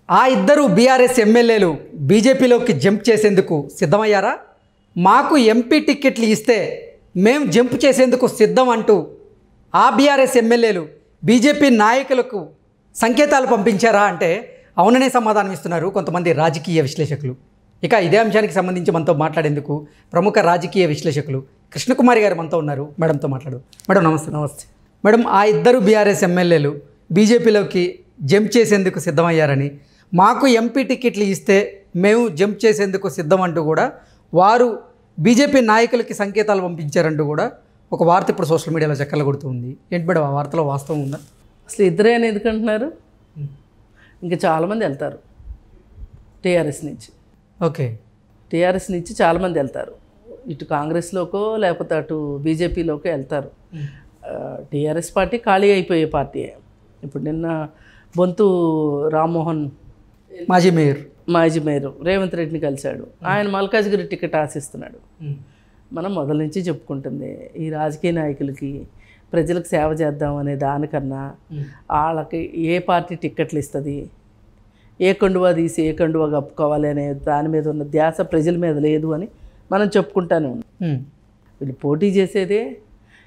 ఆ ఇద్దరు బీఆర్ఎస్ ఎమ్మెల్యేలు బీజేపీలోకి జంప్ చేసేందుకు సిద్ధమయ్యారా? మాకు ఎంపీ టిక్కెట్లు ఇస్తే మేము జంప్ చేసేందుకు సిద్ధం అంటూ ఆ బీఆర్ఎస్ ఎమ్మెల్యేలు బీజేపీ నాయకులకు సంకేతాలు పంపించారా అంటే అవుననే సమాధానం ఇస్తున్నారు కొంతమంది రాజకీయ విశ్లేషకులు. ఇక ఇదే అంశానికి సంబంధించి మనతో మాట్లాడేందుకు ప్రముఖ రాజకీయ విశ్లేషకులు కృష్ణకుమారి గారు మనతో ఉన్నారు. మేడంతో మాట్లాడు. మేడం నమస్తే. నమస్తే మేడం, ఆ ఇద్దరు బీఆర్ఎస్ ఎమ్మెల్యేలు బీజేపీలోకి జంప్ చేసేందుకు సిద్ధమయ్యారని, మాకు ఎంపీ టికెట్లు ఇస్తే మేము జంప్ చేసేందుకు సిద్ధం అంటూ కూడా వారు బీజేపీ నాయకులకి సంకేతాలు పంపించారంటూ కూడా ఒక వార్త ఇప్పుడు సోషల్ మీడియాలో చక్కర్లు కొడుతుంది. ఏంటి మేడం, ఆ వార్తలో వాస్తవం ఉందా? అసలు ఇద్దరే అని ఎందుకంటున్నారు? ఇంకా చాలామంది వెళ్తారు టీఆర్ఎస్ నుంచి. ఓకే, టీఆర్ఎస్ నుంచి చాలామంది వెళ్తారు. ఇటు కాంగ్రెస్లోకో లేకపోతే అటు బీజేపీలోకో వెళ్తారు. టీఆర్ఎస్ పార్టీ ఖాళీ అయిపోయే పార్టీయే. ఇప్పుడు నిన్న బొంతు రామ్మోహన్ మాజీ మేయర్ రేవంత్ రెడ్డిని కలిశాడు. ఆయన మల్కాజ్గిరి టికెట్ ఆశిస్తున్నాడు. మనం మొదల నుంచి చెప్పుకుంటుంది, ఈ రాజకీయ నాయకులకి ప్రజలకు సేవ చేద్దాం అనే దానికన్నా వాళ్ళకి ఏ పార్టీ టిక్కెట్లు ఇస్తుంది, ఏ కండువా తీసి ఏ కండువా కప్పుకోవాలి అనే దాని మీద ఉన్న ధ్యాస ప్రజల మీద లేదు అని మనం చెప్పుకుంటానే ఉన్నాం. వీళ్ళు పోటీ చేసేదే,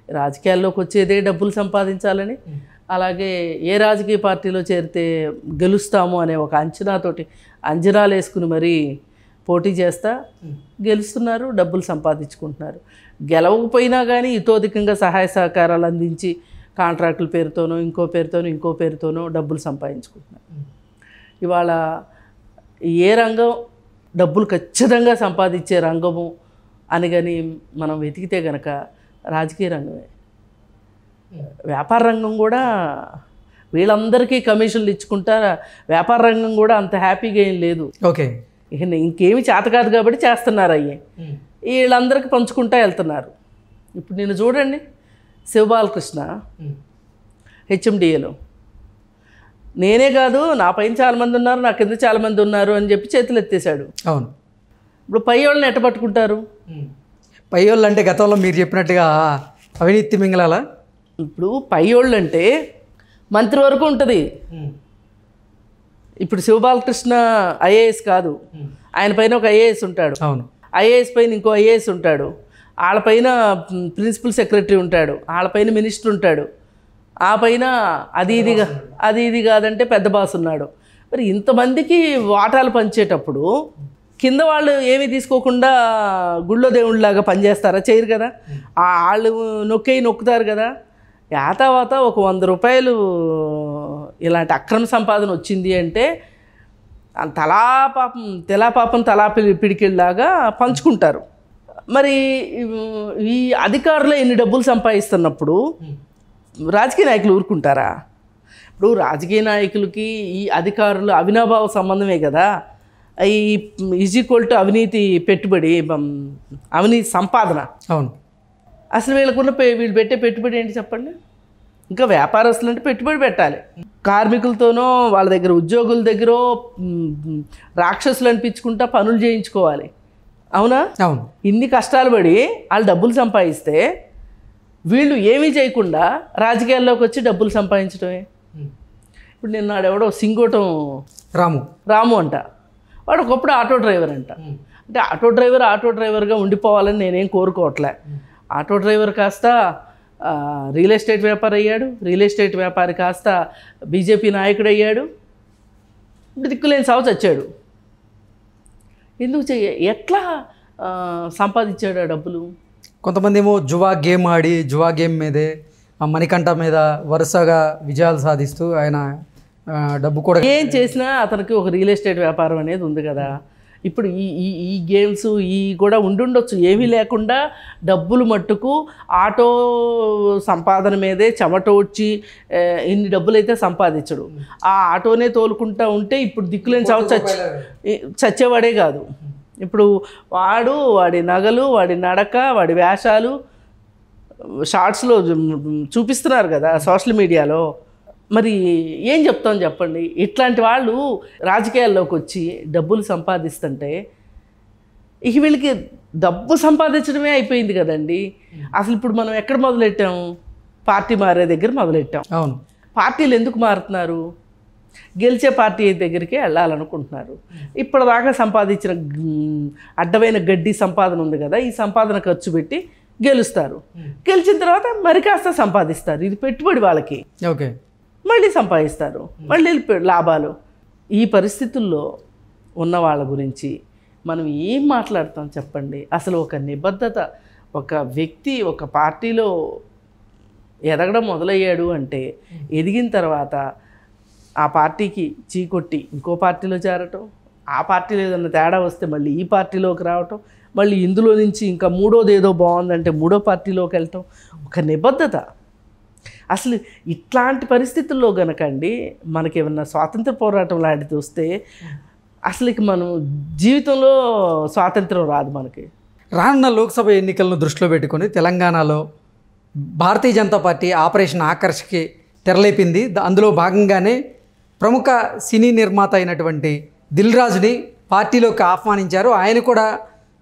రాజకీయాల్లోకి వచ్చేదే డబ్బులు సంపాదించాలని, అలాగే ఏ రాజకీయ పార్టీలో చేరితే గెలుస్తాము అనే ఒక అంచనాలు వేసుకుని మరీ పోటీ చేస్తా గెలుస్తున్నారు, డబ్బులు సంపాదించుకుంటున్నారు. గెలవకపోయినా కానీ ఇతోధికంగా సహాయ సహకారాలు అందించి కాంట్రాక్టుల పేరుతోనో ఇంకో పేరుతోనో డబ్బులు సంపాదించుకుంటున్నారు. ఇవాళ ఏ రంగం డబ్బులు ఖచ్చితంగా సంపాదించే రంగము అని కానీ మనం వెతికితే కనుక రాజకీయ రంగమే. వ్యాపార రంగం కూడా వీళ్ళందరికీ కమిషన్లు ఇచ్చుకుంటా వ్యాపార రంగం కూడా అంత హ్యాపీగా ఏం లేదు. ఓకే, ఇక ఇంకేమి చేత కాదు కాబట్టి చేస్తున్నారు. అయ్యి వీళ్ళందరికీ పంచుకుంటా వెళ్తున్నారు. ఇప్పుడు నేను చూడండి, శివబాలకృష్ణ హెచ్ఎండిఏలో, నేనే కాదు నా పైన చాలామంది ఉన్నారు, నా కింద చాలామంది ఉన్నారు అని చెప్పి చేతులు ఎత్తేసాడు. అవును. ఇప్పుడు పై వాళ్ళని ఎట్ట పట్టుకుంటారు? పై వాళ్ళు అంటే గతంలో మీరు చెప్పినట్టుగా అవినీతి మింగళాలా? ఇప్పుడు పై వాళ్ళు అంటే మంత్రి వరకు ఉంటుంది. ఇప్పుడు శివబాలకృష్ణ ఐఏఎస్ కాదు, ఆయన పైన ఒక ఐఏఎస్ ఉంటాడు. అవును. ఐఏఎస్ పైన ఇంకో ఐఏఎస్ ఉంటాడు, వాళ్ళపైన ప్రిన్సిపల్ సెక్రటరీ ఉంటాడు, వాళ్ళపైన మినిస్టర్ ఉంటాడు, ఆ పైన అది ఇది కాదంటే పెద్ద బాస్ ఉన్నాడు. మరి ఇంతమందికి వాటాలు పంచేటప్పుడు కింద వాళ్ళు ఏమీ తీసుకోకుండా గుళ్ళో దేవుళ్ళలాగా పనిచేస్తారా? చేయరు కదా. వాళ్ళు నొక్కుతారు కదా. యాతావాత ఒక 100 రూపాయలు ఇలాంటి అక్రమ సంపాదన వచ్చింది అంటే తెలా పాపం తలా పిడికిల్లాగా పంచుకుంటారు. మరి ఈ అధికారులు ఎన్ని డబ్బులు సంపాదిస్తున్నప్పుడు రాజకీయ నాయకులు ఊరుకుంటారా? ఇప్పుడు రాజకీయ నాయకులకి ఈ అధికారులు అవినాభావ సంబంధమే కదా. ఈ ఈక్వల్ టు అవినీతి పెట్టుబడి, అవినీతి సంపాదన. అవును. అసలు వీళ్ళు పెట్టే పెట్టుబడి ఏంటి చెప్పండి? ఇంకా వ్యాపారస్తులు అంటే పెట్టుబడి పెట్టాలి. కార్మికులతోనో వాళ్ళ దగ్గర ఉద్యోగుల దగ్గర రాక్షసులు అనిపించుకుంటా పనులు చేయించుకోవాలి. అవునా? అవును. ఇన్ని కష్టాలు పడి వాళ్ళు డబ్బులు సంపాదిస్తే వీళ్ళు ఏమీ చేయకుండా రాజకీయాల్లోకి వచ్చి డబ్బులు సంపాదించడమే. ఇప్పుడు నిన్న ఎవడో సింగోటం రాము అంట, వాడు ఒకప్పుడు ఆటో డ్రైవర్ అంట. అంటే ఆటో డ్రైవర్గా ఉండిపోవాలని నేనేం కోరుకోవట్లే. ఆటో డ్రైవర్ కాస్త రియల్ ఎస్టేట్ వ్యాపారి అయ్యాడు, రియల్ ఎస్టేట్ వ్యాపారి కాస్త బీజేపీ నాయకుడు అయ్యాడు. ఇప్పుడు దిక్కులేని సాగు చచ్చాడు. ఎందుకు ఎట్లా సంపాదించాడు ఆ డబ్బులు? కొంతమంది ఏమో జువా గేమ్ మీదే మణికంఠ మీద వరుసగా విజయాలు సాధిస్తూ ఆయన డబ్బు కూడా ఏం చేసినా అతనికి ఒక రియల్ ఎస్టేట్ వ్యాపారం అనేది ఉంది కదా. ఇప్పుడు ఈ గేమ్స్ కూడా ఉండుండొచ్చు. ఏమీ లేకుండా డబ్బులు మట్టుకు ఆటో సంపాదన మీదే చెమటోడ్చి ఇన్ని డబ్బులు అయితే సంపాదించడు. ఆ ఆటోనే తోలుకుంటా ఉంటే ఇప్పుడు దిక్కులేని చచ్చేవాడే కాదు. ఇప్పుడు వాడి నగలు, వాడి నడక, వాడి వేషాలు షార్ట్స్లో చూపిస్తున్నారు కదా సోషల్ మీడియాలో. మరి ఏం చెప్తాం చెప్పండి? ఇట్లాంటి వాళ్ళు రాజకీయాల్లోకి వచ్చి డబ్బులు సంపాదిస్తుంటే ఇక వీళ్ళకి డబ్బు సంపాదించడమే అయిపోయింది కదండి. అసలు ఇప్పుడు మనం ఎక్కడ మొదలెట్టాము? పార్టీ మారే దగ్గర మొదలెట్టాం. అవును. పార్టీలు ఎందుకు మారుతున్నారు? గెలిచే పార్టీ దగ్గరికి వెళ్ళాలనుకుంటున్నారు. ఇప్పటిదాకా సంపాదించిన అడ్డమైన గడ్డి సంపాదన ఉంది కదా, ఈ సంపాదన ఖర్చు పెట్టి గెలుస్తారు. గెలిచిన తర్వాత మరి కాస్త సంపాదిస్తారు. ఇది పెట్టుబడి వాళ్ళకి. ఓకే, మళ్ళీ సంపాదిస్తారు, మళ్ళీ లాభాలు. ఈ పరిస్థితుల్లో ఉన్న వాళ్ళ గురించి మనం ఏం మాట్లాడతాం చెప్పండి? అసలు ఒక నిబద్ధత, ఒక వ్యక్తి ఒక పార్టీలో ఎదగడం మొదలయ్యాడు అంటే ఎదిగిన తర్వాత ఆ పార్టీకి చీకొట్టి ఇంకో పార్టీలో చేరటం, ఆ పార్టీలో ఏదైనా తేడా వస్తే మళ్ళీ ఈ పార్టీలోకి రావటం, మళ్ళీ ఇందులో నుంచి ఇంకా మూడోది ఏదో బాగుందంటే మూడో పార్టీలోకి వెళ్ళటం, ఒక నిబద్ధత. అసలు ఇట్లాంటి పరిస్థితుల్లో కనుకండి మనకి ఏమన్నా స్వాతంత్ర పోరాటం లాంటిది వస్తే అసలు ఇక మనం జీవితంలో స్వాతంత్రం రాదు మనకి. రానున్న లోక్సభ ఎన్నికలను దృష్టిలో పెట్టుకొని తెలంగాణలో భారతీయ జనతా పార్టీ ఆపరేషన్ ఆకర్ష్కి తెరలేపింది. అందులో భాగంగానే ప్రముఖ సినీ నిర్మాత అయినటువంటి దిల్ రాజుని పార్టీలోకి ఆహ్వానించారు. ఆయన కూడా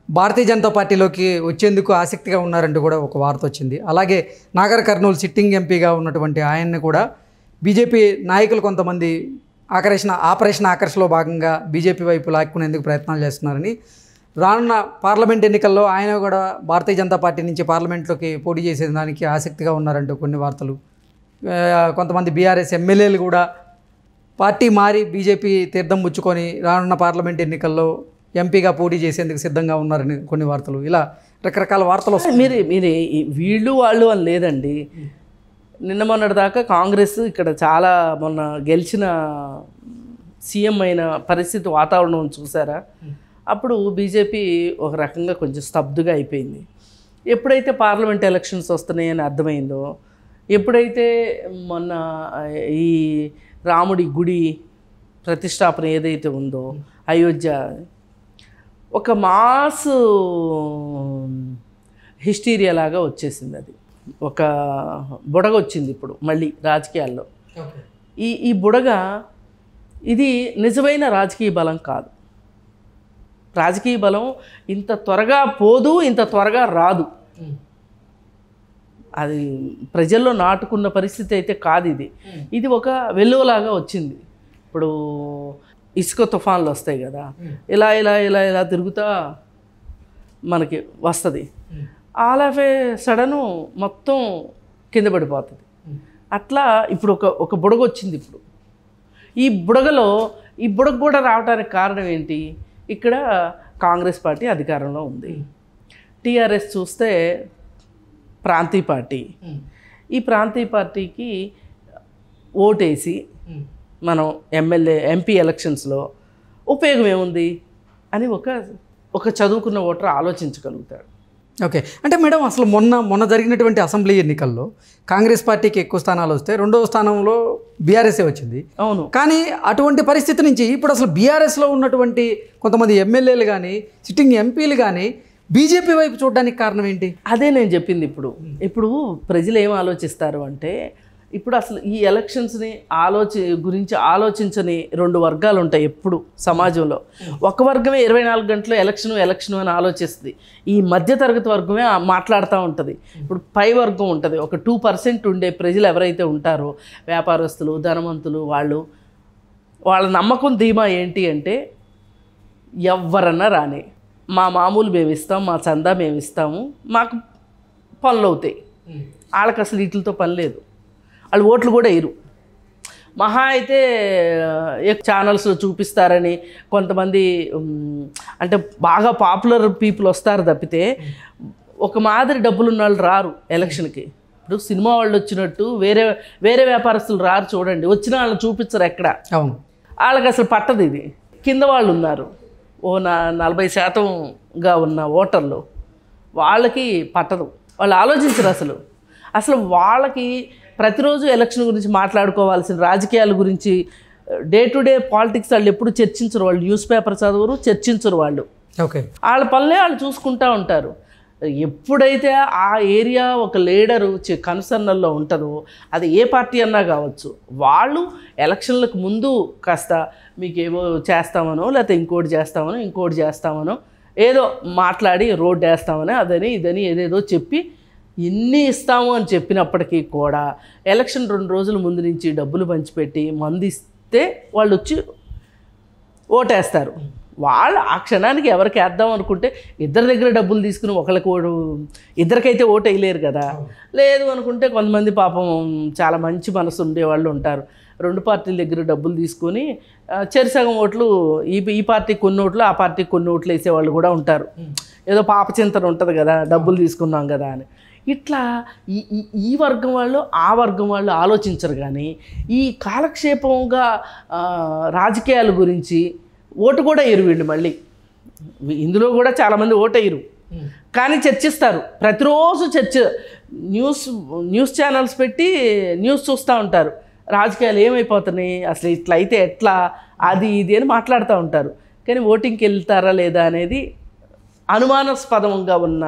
భారతీయ జనతా పార్టీలోకి వచ్చేందుకు ఆసక్తిగా ఉన్నారంటూ కూడా ఒక వార్త వచ్చింది. అలాగే నాగర్ కర్నూలు సిట్టింగ్ ఎంపీగా ఉన్నటువంటి ఆయన్ని కూడా బీజేపీ నాయకులు కొంతమంది ఆపరేషన్ ఆకర్ష్లో భాగంగా బీజేపీ వైపు లాక్కునేందుకు ప్రయత్నాలు చేస్తున్నారని, రానున్న పార్లమెంట్ ఎన్నికల్లో ఆయన కూడా భారతీయ జనతా పార్టీ నుంచి పార్లమెంట్లోకి పోటీ చేసేదానికి ఆసక్తిగా ఉన్నారంటూ కొన్ని వార్తలు. కొంతమంది బీఆర్ఎస్ ఎమ్మెల్యేలు కూడా పార్టీ మారి బీజేపీ తీర్థం పుచ్చుకొని రానున్న పార్లమెంట్ ఎన్నికల్లో ఎంపీగా పోటీ చేసేందుకు సిద్ధంగా ఉన్నారని కొన్ని వార్తలు. ఇలా రకరకాల వార్తలు వస్తాయి. మీరు వీళ్ళు వాళ్ళు అని లేదండి. నిన్న మొన్నటి దాకా కాంగ్రెస్ ఇక్కడ చాలా మొన్న గెలిచిన సీఎం అయిన పరిస్థితి వాతావరణం చూసారా? అప్పుడు బీజేపీ ఒక రకంగా కొంచెం స్తబ్దుగా అయిపోయింది. ఎప్పుడైతే పార్లమెంట్ ఎలక్షన్స్ వస్తున్నాయని అర్థమైందో, ఎప్పుడైతే మొన్న ఈ రాముడి గుడి ప్రతిష్టాపన ఏదైతే ఉందో అయోధ్య, ఒక మాస్ హిస్టీరియా లాగా వచ్చేసింది. అది ఒక బుడగ వచ్చింది ఇప్పుడు మళ్ళీ రాజకీయాల్లో. ఈ బుడగ ఇది నిజమైన రాజకీయ బలం కాదు. రాజకీయ బలం ఇంత త్వరగా పోదు, ఇంత త్వరగా రాదు. అది ప్రజల్లో నాటుకున్న పరిస్థితి అయితే కాదు. ఇది ఒక వెల్లువలాగా వచ్చింది. ఇప్పుడు ఇసుక తుఫాన్లు వస్తాయి కదా, ఇలా ఇలా ఇలా ఇలా తిరుగుతా మనకి వస్తుంది. ఆల్ ఆఫ్ ఏ సడను మొత్తం కింద పడిపోతుంది. అట్లా ఇప్పుడు ఒక బుడగ వచ్చింది. ఇప్పుడు ఈ బుడగ కూడా రావడానికి కారణం ఏంటి? ఇక్కడ కాంగ్రెస్ పార్టీ అధికారంలో ఉంది. టీఆర్ఎస్ చూస్తే ప్రాంతీయ పార్టీ. ఈ ప్రాంతీయ పార్టీకి ఓటేసి మనం ఎంపీ ఎలక్షన్స్లో ఉపయోగం ఏముంది అని ఒక చదువుకున్న ఓటర్ ఆలోచించగలుగుతాడు. ఓకే, అంటే మేడం అసలు మొన్న జరిగినటువంటి అసెంబ్లీ ఎన్నికల్లో కాంగ్రెస్ పార్టీకి ఎక్కువ స్థానాలు వస్తే రెండవ స్థానంలో బీఆర్ఎస్ఏ వచ్చింది. అవును. కానీ అటువంటి పరిస్థితి నుంచి ఇప్పుడు అసలు బీఆర్ఎస్లో ఉన్నటువంటి కొంతమంది ఎమ్మెల్యేలు కానీ సిట్టింగ్ ఎంపీలు కానీ బీజేపీ వైపు చూడడానికి కారణం ఏంటి? అదే నేను చెప్పింది. ఇప్పుడు ప్రజలు ఏం ఆలోచిస్తారు అంటే, ఇప్పుడు అసలు ఈ ఎలక్షన్స్ని గురించి ఆలోచించని రెండు వర్గాలు ఉంటాయి ఎప్పుడు సమాజంలో. ఒక వర్గమే 24 గంటలు ఎలక్షన్ అని ఆలోచిస్తుంది. ఈ మధ్యతరగతి వర్గమే మాట్లాడుతూ ఉంటుంది. ఇప్పుడు పై వర్గం ఉంటుంది, ఒక 2% ఉండే ప్రజలు ఎవరైతే ఉంటారో, వ్యాపారస్తులు, ధనవంతులు, వాళ్ళ నమ్మకం ధీమా ఏంటి అంటే, ఎవరన్నా రాని మా మామూలు మేము ఇస్తాం, మా చందా మేము ఇస్తాము, మాకు పనులు అవుతాయి. వాళ్ళకి అసలు వీటితో పని లేదు. వాళ్ళు ఓట్లు కూడా వేయరు. మహా అయితే ఛానల్స్లో చూపిస్తారని కొంతమంది అంటే బాగా పాపులర్ పీపుల్ వస్తారు తప్పితే ఒక మాదిరి డబ్బులు ఉన్న వాళ్ళు రారు ఎలక్షన్కి. ఇప్పుడు సినిమా వాళ్ళు వచ్చినట్టు వేరే వ్యాపారస్తులు రారు. చూడండి, వచ్చిన వాళ్ళని చూపించరు ఎక్కడ. వాళ్ళకి అసలు పట్టదు. ఇది కింద వాళ్ళు ఉన్నారు, 40% ఉన్న ఓటర్లు, వాళ్ళకి పట్టదు. వాళ్ళు ఆలోచించరు. అసలు వాళ్ళకి ప్రతిరోజు ఎలక్షన్ గురించి మాట్లాడుకోవాల్సిన రాజకీయాల గురించి డే టు డే పాలిటిక్స్ వాళ్ళు ఎప్పుడు చర్చించరు. వాళ్ళు న్యూస్ పేపర్ చదవరు, చర్చించరు. వాళ్ళ పనులే వాళ్ళు చూసుకుంటూ ఉంటారు. ఎప్పుడైతే ఆ ఏరియా ఒక లీడరు కన్సర్నల్లో ఉంటుందో, అది ఏ పార్టీ అన్నా కావచ్చు, వాళ్ళు ఎలక్షన్లకు ముందు కాస్త మీకేమో చేస్తామనో, లేకపోతే ఇంకోటి చేస్తామనో ఏదో మాట్లాడి రోడ్డు వేస్తామని అదని ఇదని ఏదేదో చెప్పి ఇన్ని ఇస్తాము అని చెప్పినప్పటికీ కూడా ఎలక్షన్ 2 రోజుల ముందు నుంచి డబ్బులు పంచిపెట్టి మంది చెప్తే వాళ్ళు వచ్చి ఓటేస్తారు. వాళ్ళు ఆ క్షణానికి ఎవరికి వేద్దాం అనుకుంటే ఇద్దరి దగ్గర డబ్బులు తీసుకుని ఒకరికి ఇద్దరికైతే ఓటు వేయలేరు కదా. లేదు అనుకుంటే కొంతమంది పాపం చాలా మంచి మనసు ఉండేవాళ్ళు ఉంటారు. రెండు పార్టీల దగ్గర డబ్బులు తీసుకొని చెరిసగం ఓట్లు ఈ పార్టీకి కొన్ని ఓట్లు ఆ పార్టీకి కొన్ని ఓట్లు వేసేవాళ్ళు కూడా ఉంటారు. ఏదో పాపచింతన ఉంటుంది కదా, డబ్బులు తీసుకున్నాం కదా అని. ఇట్లా ఈ వర్గం వాళ్ళు ఆ వర్గం వాళ్ళు ఆలోచించరు. కానీ ఈ కాలక్షేపంగా రాజకీయాల గురించి ఓటు కూడా వేయరు వీళ్ళు. మళ్ళీ ఇందులో కూడా చాలామంది ఓటు వేయరు, కానీ చర్చిస్తారు. ప్రతిరోజు న్యూస్ ఛానల్స్ పెట్టి న్యూస్ చూస్తూ ఉంటారు. రాజకీయాలు ఏమైపోతున్నాయి, అసలు ఇట్లా అయితే ఎట్లా, అది ఇది అని మాట్లాడుతూ ఉంటారు. కానీ ఓటింగ్కి వెళ్తారా లేదా అనేది అనుమానాస్పదంగా ఉన్న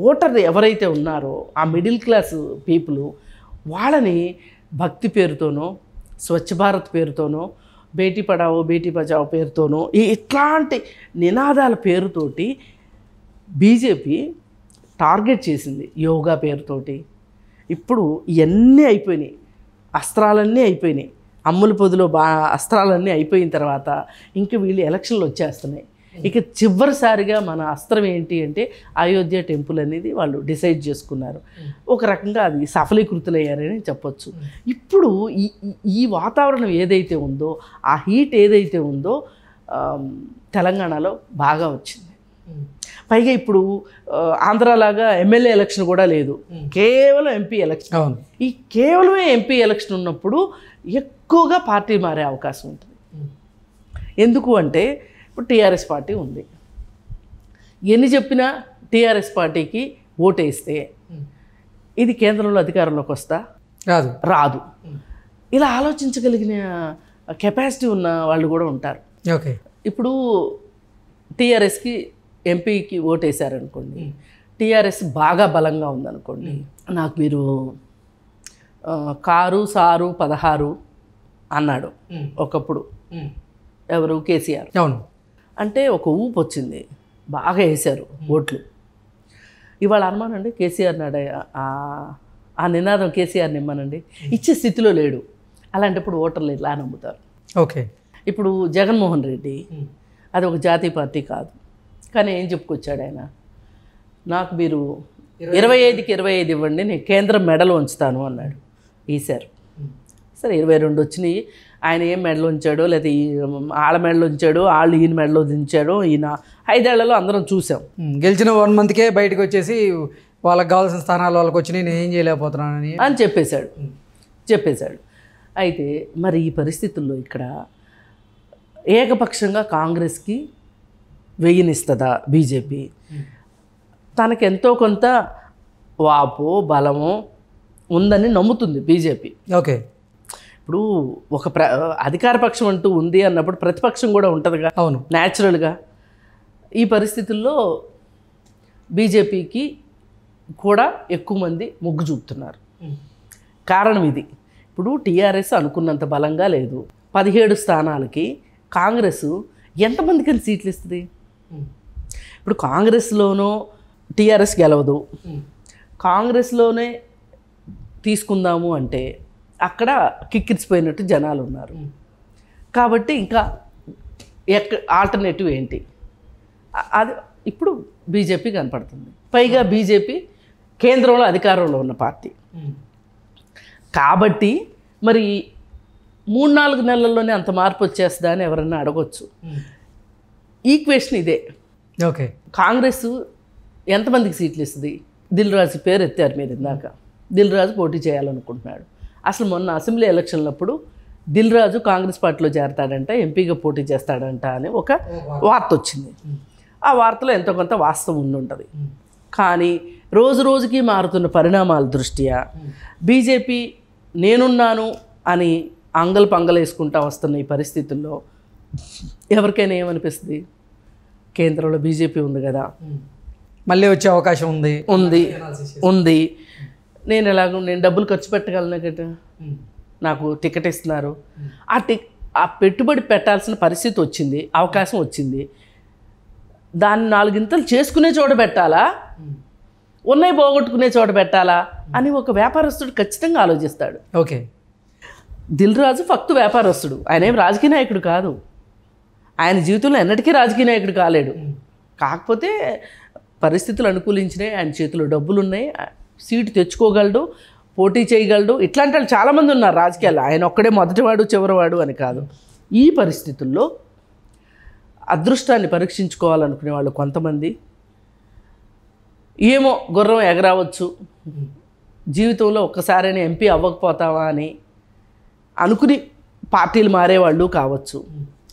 ఓటర్ ఎవరైతే ఉన్నారో ఆ మిడిల్ క్లాస్ పీపుల్, వాళ్ళని భక్తి పేరుతోనో, స్వచ్ఛ భారత్ పేరుతోనో, బేటీ పడావో బేటీ బచావో పేరుతోనో, ఇట్లాంటి నినాదాల పేరుతోటి బీజేపీ టార్గెట్ చేసింది. యోగా పేరుతోటి ఇప్పుడు ఇవన్నీ అయిపోయినాయి, అస్త్రాలన్నీ అయిపోయినాయి. అమ్ముల పొదిలో అస్త్రాలన్నీ అయిపోయిన తర్వాత ఇంక వీళ్ళు ఎలక్షన్లు వచ్చేస్తున్నాయి. ఇక చివరిసారిగా మన అస్త్రం ఏంటి అంటే అయోధ్య టెంపుల్ అనేది వాళ్ళు డిసైడ్ చేసుకున్నారు. ఒక రకంగా అది సఫలీకృతులయ్యారని చెప్పొచ్చు. ఇప్పుడు ఈ వాతావరణం ఏదైతే ఉందో, ఆ హీట్ ఏదైతే ఉందో తెలంగాణలో బాగా వచ్చింది. పైగా ఇప్పుడు ఆంధ్రాలాగా ఎమ్మెల్యే ఎలక్షన్ కూడా లేదు, కేవలం ఎంపీ ఎలక్షన్. ఈ కేవలమే ఎంపీ ఎలక్షన్ ఉన్నప్పుడు ఎక్కువగా పార్టీ మారే అవకాశం ఉంటుంది. ఎందుకు అంటే ఇప్పుడు టీఆర్ఎస్ పార్టీ ఉంది. ఎన్ని చెప్పినా టీఆర్ఎస్ పార్టీకి ఓటేస్తే ఇది కేంద్రంలో అధికారంలోకి వస్తా రాదు. ఇలా ఆలోచించగలిగిన కెపాసిటీ ఉన్న వాళ్ళు కూడా ఉంటారు. ఓకే, ఇప్పుడు టీఆర్ఎస్కి ఎంపీకి ఓటేశారనుకోండి, టీఆర్ఎస్ బాగా బలంగా ఉందనుకోండి, నాకు మీరు కారు సారు 16 అన్నాడు ఒకప్పుడు ఎవరు, కేసీఆర్. అవును, అంటే ఒక ఊపు వచ్చింది, బాగా వేశారు ఓట్లు. ఇవాళ అనుమానండి కేసీఆర్ నాడు ఆ నినాదం కేసీఆర్ని ఇమ్మనండి, ఇచ్చే స్థితిలో లేడు. అలాంటప్పుడు ఓటర్లు ఇలా నమ్ముతారు. ఓకే, ఇప్పుడు జగన్మోహన్ రెడ్డి అది ఒక జాతీయ పార్టీ కాదు, కానీ ఏం చెప్పుకొచ్చాడు ఆయన, నాకు మీరు 25కి 25 ఇవ్వండి, నేను కేంద్రం మెడలు ఉంచుతాను అన్నాడు. ఈసారు సరే 22 వచ్చినాయి. ఆయన ఏం మెడలు ఉంచాడో, లేదా ఆళ్ళ మెడలు ఉంచాడో, వాళ్ళు ఈయన మెడలో దించాడో, ఈయన 5 ఏళ్లలో అందరం చూసాం. గెలిచిన 1 మంత్కే బయటకు వచ్చేసి వాళ్ళకి కావాల్సిన స్థానాలు వాళ్ళకి వచ్చినాయి, నేను ఏం చేయలేకపోతున్నానని అని చెప్పేశాడు. అయితే మరి ఈ పరిస్థితుల్లో ఇక్కడ ఏకపక్షంగా కాంగ్రెస్కి వెయ్యినిస్తుందా బీజేపీ? తనకు ఎంతో కొంత వాపో బలమో ఉందని నమ్ముతుంది బీజేపీ. ఓకే, ఇప్పుడు ఒక అధికార పక్షం అంటూ ఉంది అన్నప్పుడు ప్రతిపక్షం కూడా ఉంటుందిగా. అవును, న్యాచురల్గా. ఈ పరిస్థితుల్లో బీజేపీకి కూడా ఎక్కువ మంది మొగ్గు చూపుతున్నారు. కారణం ఇది. ఇప్పుడు టీఆర్ఎస్ అనుకున్నంత బలంగా లేదు. 17 స్థానాలకి కాంగ్రెస్ ఎంతమందికి సీట్లు ఇస్తుంది? ఇప్పుడు కాంగ్రెస్లోనో టీఆర్ఎస్ గెలవదు, కాంగ్రెస్లోనే తీసుకుందాము అంటే అక్కడ కిక్కిరిసిపోయినట్టు జనాలు ఉన్నారు. కాబట్టి ఇంకా ఆల్టర్నేటివ్ ఏంటి? అది ఇప్పుడు బీజేపీ కనపడుతుంది. పైగా బీజేపీ కేంద్రంలో అధికారంలో ఉన్న పార్టీ కాబట్టి మరి 3-4 నెలల్లోనే అంత మార్పు వచ్చేస్తుందా అని ఎవరన్నా అడగొచ్చు. ఈక్వేషన్ ఇదే. ఓకే, కాంగ్రెస్ ఎంతమందికి సీట్లు ఇస్తుంది? దిల్ రాజు పేరు ఎత్తారు మీరు ఇందాక. దిల్ రాజు పోటీ చేయాలనుకుంటున్నాడు. అసలు మొన్న అసెంబ్లీ ఎలక్షన్లప్పుడు దిల్ రాజు కాంగ్రెస్ పార్టీలో చేరతాడంట, ఎంపీగా పోటీ చేస్తాడంట అని ఒక వార్త వచ్చింది. ఆ వార్తలో ఎంతో కొంత వాస్తవం ఉండుంటుంది. కానీ రోజు రోజుకి మారుతున్న పరిణామాల దృష్ట్యా బీజేపీ నేనున్నాను అని అంగలు పంగలేసుకుంటా వస్తున్న ఈ పరిస్థితుల్లో ఎవరికైనా ఏమనిపిస్తుంది? కేంద్రంలో బీజేపీ ఉంది కదా, మళ్ళీ వచ్చే అవకాశం ఉంది నేను డబ్బులు ఖర్చు పెట్టగలను కదా, నాకు టికెట్ ఇస్తున్నారు, ఆ పెట్టుబడి పెట్టాల్సిన పరిస్థితి వచ్చింది, అవకాశం వచ్చింది, దాన్ని 4 గింతలు చేసుకునే చోట పెట్టాలా, ఉన్నాయి పోగొట్టుకునే చోట పెట్టాలా అని ఒక వ్యాపారస్తుడు ఖచ్చితంగా ఆలోచిస్తాడు. ఓకే, దిల్ రాజు ఫక్తు వ్యాపారస్తుడు, ఆయన ఏం రాజకీయ నాయకుడు కాదు. ఆయన జీవితంలో ఎన్నటికీ రాజకీయ నాయకుడు కాలేడు. కాకపోతే పరిస్థితులు అనుకూలించినాయి, ఆయన చేతిలో డబ్బులు ఉన్నాయి, సీటు తెచ్చుకోగలడు, పోటీ చేయగలడు. ఇట్లాంటి వాళ్ళు చాలామంది ఉన్నారు రాజకీయాల్లో. ఆయన ఒక్కడే మొదటివాడు చివరివాడు అని కాదు. ఈ పరిస్థితుల్లో అదృష్టాన్ని పరీక్షించుకోవాలనుకునే వాళ్ళు కొంతమంది, ఏమో గుర్రం ఎగరావచ్చు, జీవితంలో ఒక్కసారైనా ఎంపీ అవ్వకపోతావా అని అనుకుని పార్టీలు మారేవాళ్ళు కావచ్చు.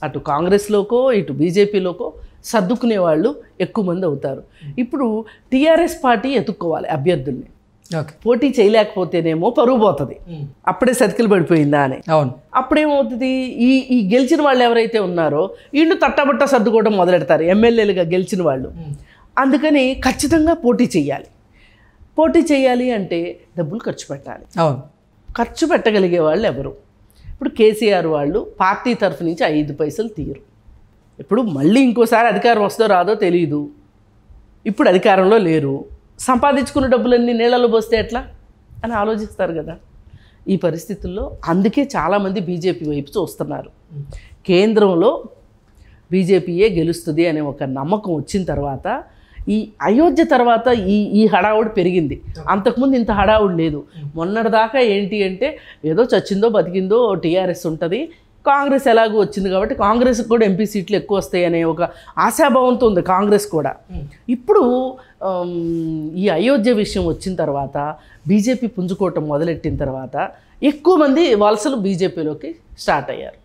అటు కాంగ్రెస్లోకో ఇటు బీజేపీలోకో సర్దుకునే వాళ్ళు ఎక్కువ మంది అవుతారు. ఇప్పుడు టీఆర్ఎస్ పార్టీ ఎత్తుక్కోవాలి అభ్యర్థుల్ని. పోటీ చేయలేకపోతేనేమో పరువు పోతుంది, అప్పుడే సతికిలు పడిపోయిందా అని. అవును, అప్పుడేమవుతుంది, ఈ గెలిచిన వాళ్ళు ఎవరైతే ఉన్నారో వీళ్ళు తట్టబట్ట సర్దుకోవడం మొదలెడతారు, ఎమ్మెల్యేలుగా గెలిచిన వాళ్ళు. అందుకని ఖచ్చితంగా పోటీ చేయాలి. పోటీ చేయాలి అంటే డబ్బులు ఖర్చు పెట్టాలి. అవును, ఖర్చు పెట్టగలిగే వాళ్ళు ఎవరు? ఇప్పుడు కేసీఆర్ వాళ్ళు పార్టీ తరఫు నుంచి 5 పైసలు తీయరు. ఇప్పుడు మళ్ళీ ఇంకోసారి అధికారం వస్తుందో రాదో తెలియదు. ఇప్పుడు అధికారంలో లేరు, సంపాదించుకున్న డబ్బులన్నీ నీళ్ళలో పోస్తే ఎట్లా అని ఆలోచిస్తారు కదా. ఈ పరిస్థితుల్లో అందుకే చాలామంది బీజేపీ వైపు చూస్తున్నారు. కేంద్రంలో బీజేపీయే గెలుస్తుంది అనే ఒక నమ్మకం వచ్చిన తర్వాత, ఈ అయోధ్య తర్వాత ఈ హడావుడి పెరిగింది. అంతకుముందు ఇంత హడావుడి లేదు. మొన్నటిదాకా ఏంటి అంటే ఏదో చచ్చిందో బతికిందో టీఆర్ఎస్ ఉంటుంది, కాంగ్రెస్ ఎలాగో వచ్చింది కాబట్టి కాంగ్రెస్కి కూడా ఎంపీ సీట్లు ఎక్కువ వస్తాయి అనే ఒక ఆశాభావంతో ఉంది కాంగ్రెస్ కూడా. ఇప్పుడు ఈ అయోధ్య విషయం వచ్చిన తర్వాత, బీజేపీ పుంజుకోవటం మొదలెట్టిన తర్వాత ఎక్కువ మంది వలసలు బీజేపీలోకి స్టార్ట్ అయ్యారు.